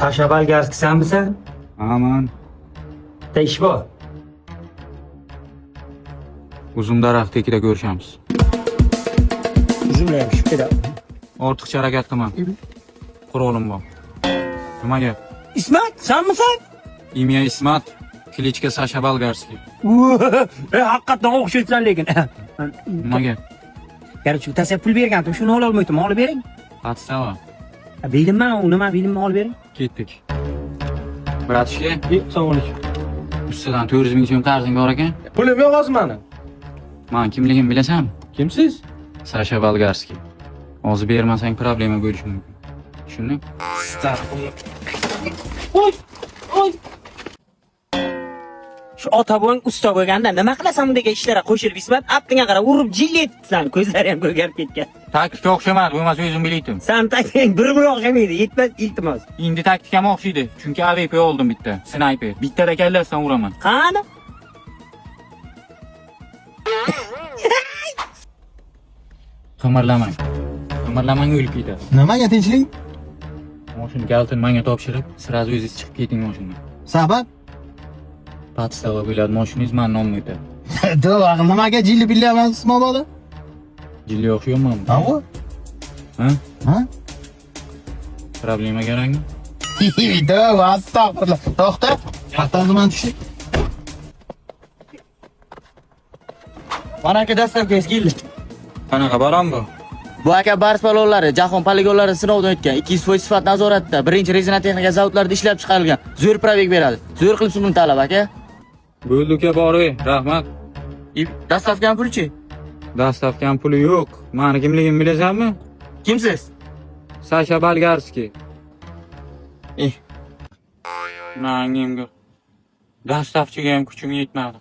Sasha Balgarski sen misin? Aman. Bitta ish bor. Uzun daraxtdagida ko'rishamiz. Uzunlayam shu yerda. Ortiqcha harakat qilma. Qurolim bor. Nima gap? Ismat, sen misin? Imya Ismat, klichka Sasha Balgarski. Haqiqatdan o'xshaysan lekin. Nima gap? Короче, tasga pul bergandim, shuni ololmaydim, olib bering. Подстава. Bilimmi, nima bilimni olib bering. Ketdik. Bratishka, Assalomu alaykum. ustidan 400 ming so'm qarzing bor ekan. Pulim yo'q hozir mani. Men kimligimni bilasanmi? Kimsiz? Sasha Balgarski. Hozir bermasang problema bo'lishi mumkin. Tushunding? Oy! Oy! Shu ota bo'ling usta bo'lganda nima qilasan bunday ishlarga qo'shilib Ismat, aptinga qarab urib jilyetsan, ko'zlari ham ko'karib ketgan. Taktika o'xshamadi, bo'lmasa o'zim bilaydim. San takting bir o'xshamaydi, yetmas iltimos. Endi taktikam o'xshaydi, chunki AWP oldim bitta, snayper. Bittada kallasidan uraman. Qani? Qimirlamang. Qimirlamang o'lib ketasiz. Nimaga tinchlik? Mashina galtin menga topshirib, sразу o'zingiz chiqib keting mashinadan. Sabab? Podstava bo'ladi, mashinangiz men nomimga o'tadi. To'g'ri, nimaga jilli bilyapsiz mobodo? Jilli o'xshayapmanmi? To'g'ri. Ha? Ha? Problema kerakmi? To'g'ri, astag'firullah. To'xta. Hatto zaman tushdik. Mana aka dastavkangiz keldi. Qanaqa baron bu? Bu aka bars balonlari jahon poligonlari sinovdan o'tgan 200% sifat nazoratida birinchi rezina texnika zavodlarida ishlab chiqarilgan. Zo'r probeg beradi. Zo'r qilib buni talab aka. Bo'ldi uka bor-ey, rahmat. Dastavkan pulchi? Dastavkam puli yo'q. Meni kimligimni bilasanmi? Kimsiz? Sasha Balgarski. Nangimga. Dastavchiga ham kuchim yetmadi.